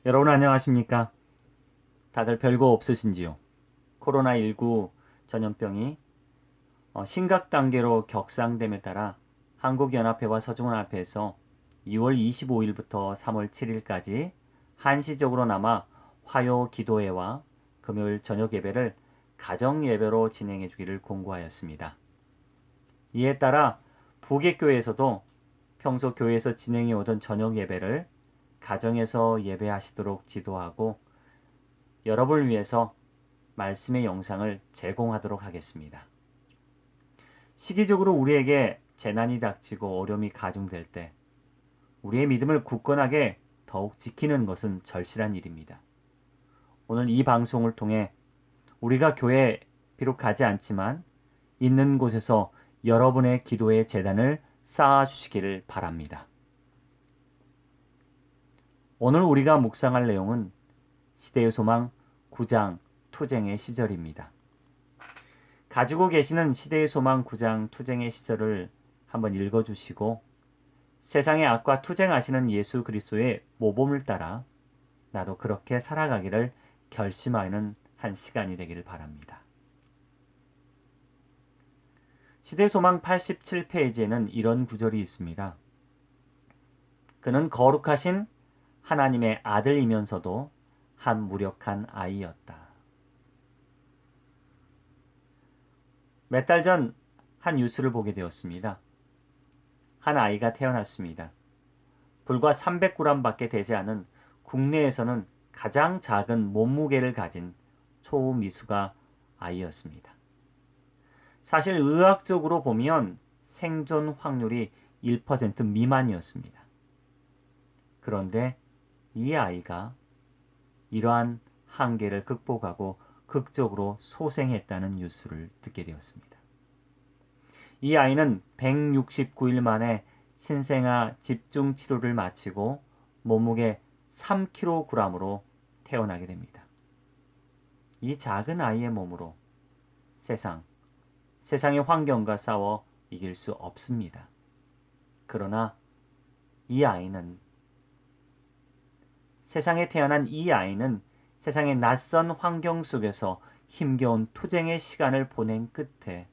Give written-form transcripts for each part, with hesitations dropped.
여러분 안녕하십니까? 다들 별거 없으신지요? 코로나19 전염병이 심각 단계로 격상됨에 따라 한국연합회와 서중훈합회에서 2월 25일부터 3월 7일까지 한시적으로나마 화요 기도회와 금요일 저녁 예배를 가정 예배로 진행해 주기를 공고하였습니다. 이에 따라 부객교회에서도 평소 교회에서 진행해 오던 저녁 예배를 가정에서 예배하시도록 지도하고 여러분을 위해서 말씀의 영상을 제공하도록 하겠습니다. 시기적으로 우리에게 재난이 닥치고 어려움이 가중될 때 우리의 믿음을 굳건하게 더욱 지키는 것은 절실한 일입니다. 오늘 이 방송을 통해 우리가 교회에 비록 가지 않지만 있는 곳에서 여러분의 기도의 재단을 쌓아주시기를 바랍니다. 오늘 우리가 묵상할 내용은 시대의 소망 9장 투쟁의 시절입니다. 가지고 계시는 시대의 소망 9장 투쟁의 시절을 한번 읽어주시고 세상의 악과 투쟁하시는 예수 그리스도의 모범을 따라 나도 그렇게 살아가기를 결심하는 한 시간이 되기를 바랍니다. 시대의 소망 87페이지에는 이런 구절이 있습니다. 그는 거룩하신 하나님의 아들이면서도 한 무력한 아이였다. 몇 달 전 한 뉴스를 보게 되었습니다. 한 아이가 태어났습니다. 불과 300g밖에 되지 않은 국내에서는 가장 작은 몸무게를 가진 초미수가 아이였습니다. 사실 의학적으로 보면 생존 확률이 1% 미만이었습니다. 그런데 이 아이가 이러한 한계를 극복하고 극적으로 소생했다는 뉴스를 듣게 되었습니다. 이 아이는 169일 만에 신생아 집중 치료를 마치고 몸무게 3kg으로 태어나게 됩니다. 이 작은 아이의 몸으로 세상의 환경과 싸워 이길 수 없습니다. 그러나 세상에 태어난 이 아이는 세상의 낯선 환경 속에서 힘겨운 투쟁의 시간을 보낸 끝에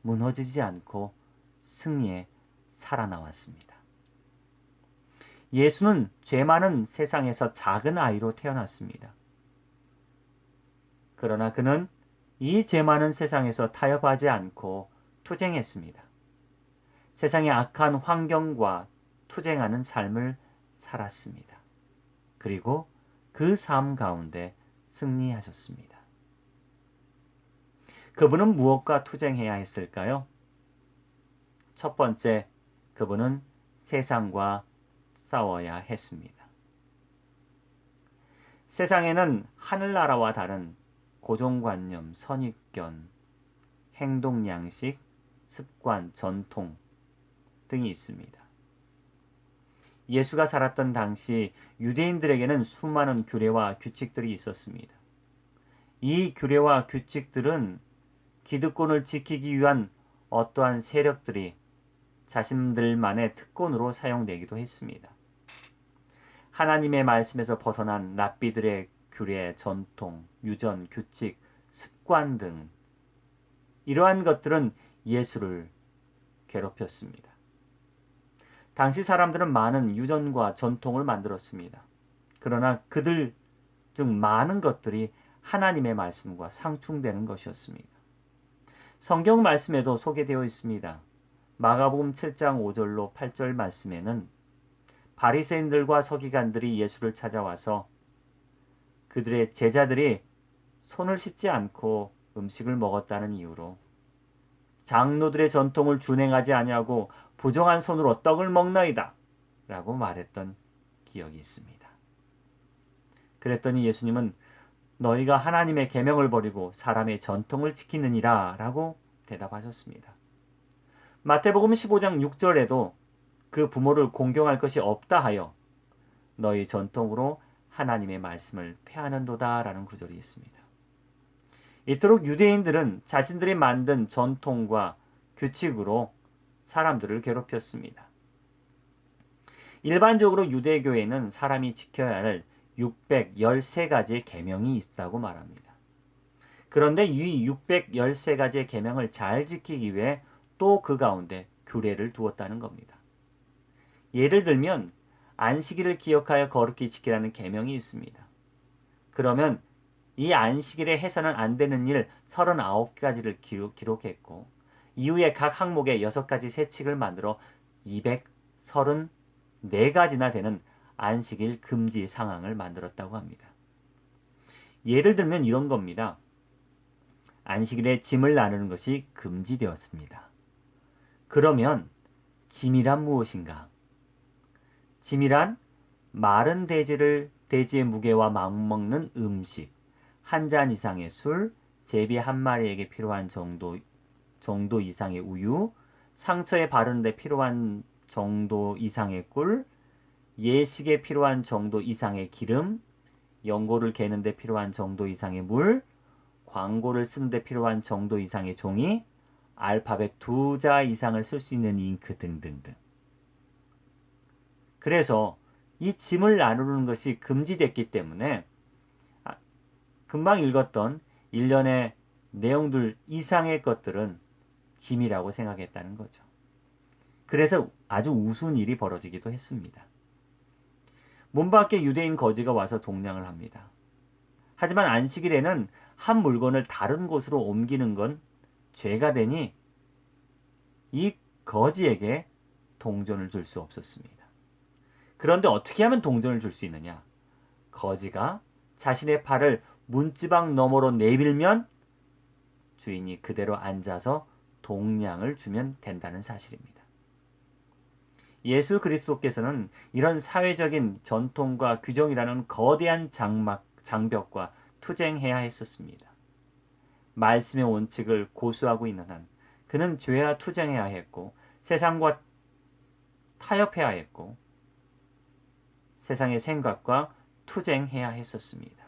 무너지지 않고 승리에 살아나왔습니다. 예수는 죄 많은 세상에서 작은 아이로 태어났습니다. 그러나 그는 이 죄 많은 세상에서 타협하지 않고 투쟁했습니다. 세상의 악한 환경과 투쟁하는 삶을 살았습니다. 그리고 그 삶 가운데 승리하셨습니다. 그분은 무엇과 투쟁해야 했을까요? 첫 번째, 그분은 세상과 싸워야 했습니다. 세상에는 하늘나라와 다른 고정관념, 선입견, 행동 양식, 습관, 전통 등이 있습니다. 예수가 살았던 당시 유대인들에게는 수많은 규례와 규칙들이 있었습니다. 이 규례와 규칙들은 기득권을 지키기 위한 어떠한 세력들이 자신들만의 특권으로 사용되기도 했습니다. 하나님의 말씀에서 벗어난 랍비들의 규례, 전통, 유전, 규칙, 습관 등 이러한 것들은 예수를 괴롭혔습니다. 당시 사람들은 많은 유전과 전통을 만들었습니다. 그러나 그들 중 많은 것들이 하나님의 말씀과 상충되는 것이었습니다. 성경 말씀에도 소개되어 있습니다. 마가복음 7장 5절로 8절 말씀에는 바리새인들과 서기관들이 예수를 찾아와서 그들의 제자들이 손을 씻지 않고 음식을 먹었다는 이유로 장로들의 전통을 준행하지 아니하고 부정한 손으로 떡을 먹나이다 라고 말했던 기억이 있습니다. 그랬더니 예수님은 너희가 하나님의 계명을 버리고 사람의 전통을 지키느니라 라고 대답하셨습니다. 마태복음 15장 6절에도 그 부모를 공경할 것이 없다 하여 너희 전통으로 하나님의 말씀을 폐하는도다 라는 구절이 있습니다. 이토록 유대인들은 자신들이 만든 전통과 규칙으로 사람들을 괴롭혔습니다. 일반적으로 유대교에는 사람이 지켜야 할 613가지의 계명이 있다고 말합니다. 그런데 이 613가지의 계명을 잘 지키기 위해 또 그 가운데 규례를 두었다는 겁니다. 예를 들면 안식일을 기억하여 거룩히 지키라는 계명이 있습니다. 그러면 이 안식일에 해서는 안 되는 일 39가지를 기록했고 이후에 각 항목에 6가지 세칙을 만들어 234가지나 되는 안식일 금지 상황을 만들었다고 합니다. 예를 들면 이런 겁니다. 안식일에 짐을 나누는 것이 금지되었습니다. 그러면 짐이란 무엇인가? 짐이란 마른 돼지의 무게와 맞먹는 음식, 한 잔 이상의 술, 제비 한 마리에게 필요한 정도 이상의 우유, 상처에 바르는 데 필요한 정도 이상의 꿀, 예식에 필요한 정도 이상의 기름, 연고를 개는 데 필요한 정도 이상의 물, 광고를 쓰는 데 필요한 정도 이상의 종이, 알파벳 2자 이상을 쓸 수 있는 잉크 등등등. 그래서 이 짐을 나누는 것이 금지됐기 때문에 금방 읽었던 일련의 내용들 이상의 것들은 짐이라고 생각했다는 거죠. 그래서 아주 우스운 일이 벌어지기도 했습니다. 문 밖에 유대인 거지가 와서 동냥을 합니다. 하지만 안식일에는 한 물건을 다른 곳으로 옮기는 건 죄가 되니 이 거지에게 동전을 줄 수 없었습니다. 그런데 어떻게 하면 동전을 줄 수 있느냐? 거지가 자신의 팔을 문지방 너머로 내밀면 주인이 그대로 앉아서 동냥을 주면 된다는 사실입니다. 예수 그리스도께서는 이런 사회적인 전통과 규정이라는 거대한 장벽과 투쟁해야 했었습니다. 말씀의 원칙을 고수하고 있는 한 그는 죄와 투쟁해야 했고 세상과 타협해야 했고 세상의 생각과 투쟁해야 했었습니다.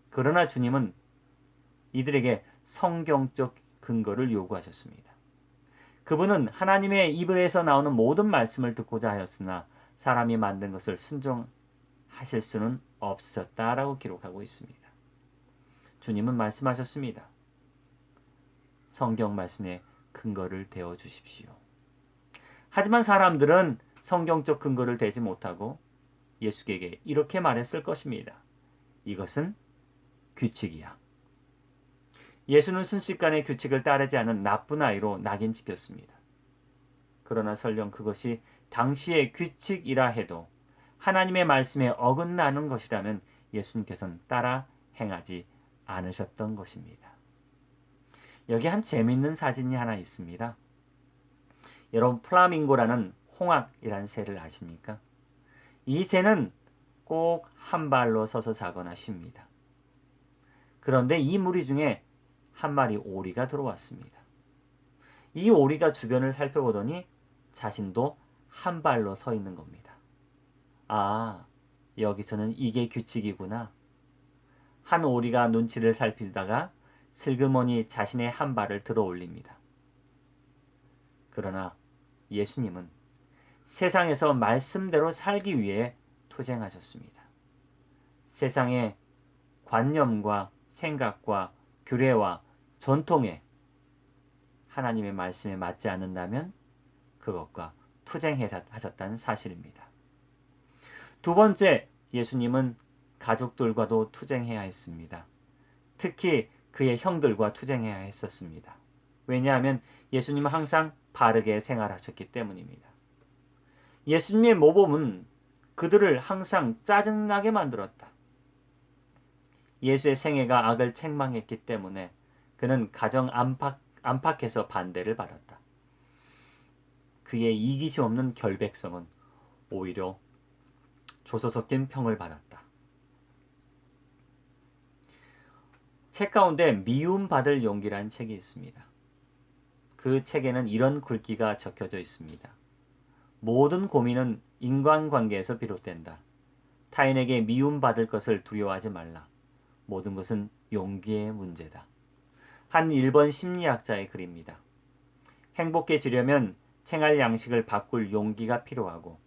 그러나 주님은 이들에게 성경적 근거를 요구하셨습니다. 그분은 하나님의 입에서 나오는 모든 말씀을 듣고자 하였으나 사람이 만든 것을 순종하실 수는 없으셨다라고 기록하고 있습니다. 주님은 말씀하셨습니다. 성경 말씀에 근거를 대어 주십시오. 하지만 사람들은 성경적 근거를 대지 못하고 예수에게 이렇게 말했을 것입니다. 이것은 규칙이야. 예수는 순식간에 규칙을 따르지 않은 나쁜 아이로 낙인 찍혔습니다. 그러나 설령 그것이 당시의 규칙이라 해도 하나님의 말씀에 어긋나는 것이라면 예수님께서는 따라 행하지 않으셨던 것입니다. 여기 한 재미있는 사진이 하나 있습니다. 여러분 플라밍고라는 홍학이라는 새를 아십니까? 이 새는 꼭 한 발로 서서 자거나 쉽니다. 그런데 이 무리 중에 한 마리 오리가 들어왔습니다. 이 오리가 주변을 살펴보더니 자신도 한 발로 서 있는 겁니다. 아, 여기서는 이게 규칙이구나. 한 오리가 눈치를 살피다가 슬그머니 자신의 한 발을 들어 올립니다. 그러나 예수님은 세상에서 말씀대로 살기 위해 투쟁하셨습니다. 세상의 관념과 생각과 규례와 전통에 하나님의 말씀에 맞지 않는다면 그것과 투쟁하셨다는 사실입니다. 두 번째, 예수님은 가족들과도 투쟁해야 했습니다. 특히 그의 형들과 투쟁해야 했었습니다. 왜냐하면 예수님은 항상 바르게 생활하셨기 때문입니다. 예수님의 모범은 그들을 항상 짜증나게 만들었다. 예수의 생애가 악을 책망했기 때문에 그는 가정 안팎에서 반대를 받았다. 그의 이기심 없는 결백성은 오히려 조소 섞인 평을 받았다. 책 가운데 미움받을 용기라는 책이 있습니다. 그 책에는 이런 글귀가 적혀져 있습니다. 모든 고민은 인간관계에서 비롯된다. 타인에게 미움받을 것을 두려워하지 말라. 모든 것은 용기의 문제다. 한 일본 심리학자의 글입니다. 행복해지려면 생활 양식을 바꿀 용기가 필요하고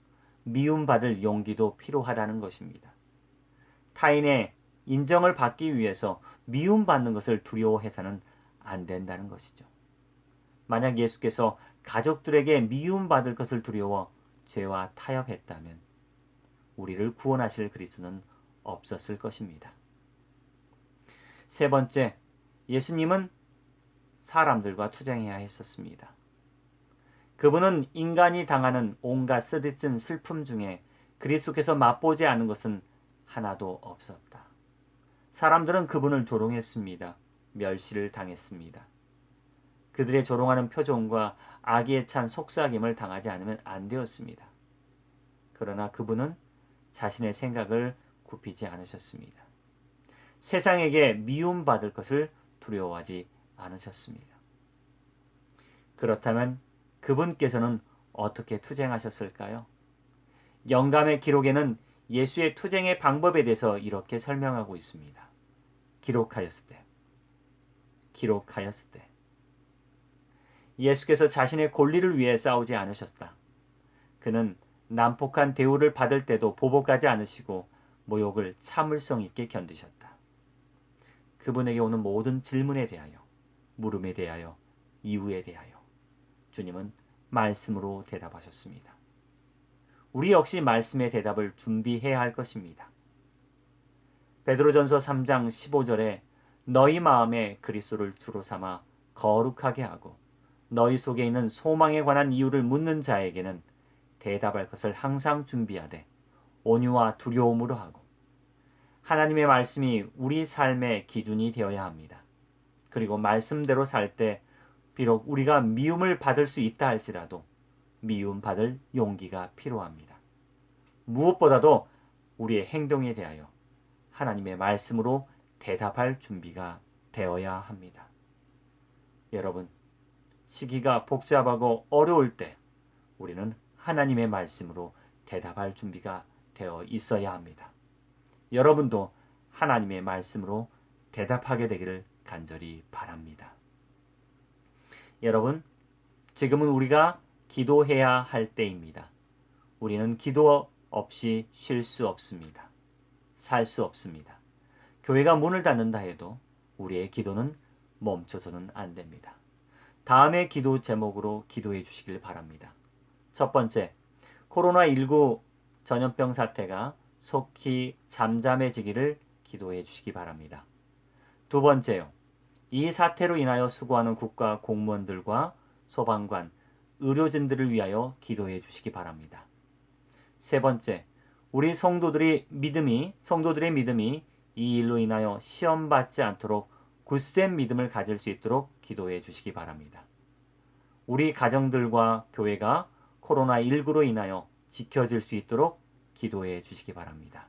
미움받을 용기도 필요하다는 것입니다. 타인의 인정을 받기 위해서 미움받는 것을 두려워해서는 안 된다는 것이죠. 만약 예수께서 가족들에게 미움받을 것을 두려워 죄와 타협했다면 우리를 구원하실 그리스도는 없었을 것입니다. 세 번째, 예수님은 사람들과 투쟁해야 했었습니다. 그분은 인간이 당하는 온갖 쓰디쓴 슬픔 중에 그리스도께서 맛보지 않은 것은 하나도 없었다. 사람들은 그분을 조롱했습니다. 멸시를 당했습니다. 그들의 조롱하는 표정과 악의에 찬 속삭임을 당하지 않으면 안 되었습니다. 그러나 그분은 자신의 생각을 굽히지 않으셨습니다. 세상에게 미움받을 것을 두려워하지 않으셨습니다. 그렇다면 그분께서는 어떻게 투쟁하셨을까요? 영감의 기록에는 예수의 투쟁의 방법에 대해서 이렇게 설명하고 있습니다. 기록하였을 때. 예수께서 자신의 권리를 위해 싸우지 않으셨다. 그는 난폭한 대우를 받을 때도 보복하지 않으시고 모욕을 참을성 있게 견디셨다. 그분에게 오는 모든 질문에 대하여, 물음에 대하여, 이유에 대하여 주님은 말씀으로 대답하셨습니다. 우리 역시 말씀의 대답을 준비해야 할 것입니다. 베드로전서 3장 15절에 너희 마음에 그리스도를 주로 삼아 거룩하게 하고 너희 속에 있는 소망에 관한 이유를 묻는 자에게는 대답할 것을 항상 준비하되 온유와 두려움으로 하고 하나님의 말씀이 우리 삶의 기준이 되어야 합니다. 그리고 말씀대로 살 때 비록 우리가 미움을 받을 수 있다 할지라도 미움받을 용기가 필요합니다. 무엇보다도 우리의 행동에 대하여 하나님의 말씀으로 대답할 준비가 되어야 합니다. 여러분, 시기가 복잡하고 어려울 때 우리는 하나님의 말씀으로 대답할 준비가 되어 있어야 합니다. 여러분도 하나님의 말씀으로 대답하게 되기를 간절히 바랍니다. 여러분, 지금은 우리가 기도해야 할 때입니다. 우리는 기도 없이 쉴 수 없습니다. 살 수 없습니다. 교회가 문을 닫는다 해도 우리의 기도는 멈춰서는 안 됩니다. 다음의 기도 제목으로 기도해 주시길 바랍니다. 첫 번째, 코로나19 전염병 사태가 속히 잠잠해지기를 기도해 주시기 바랍니다. 두 번째요, 이 사태로 인하여 수고하는 국가 공무원들과 소방관, 의료진들을 위하여 기도해 주시기 바랍니다. 세 번째, 우리 성도들의 믿음이 이 일로 인하여 시험받지 않도록 굳센 믿음을 가질 수 있도록 기도해 주시기 바랍니다. 우리 가정들과 교회가 코로나19로 인하여 지켜질 수 있도록 기도해 주시기 바랍니다.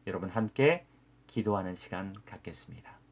여러분 함께 기도하는 시간 갖겠습니다.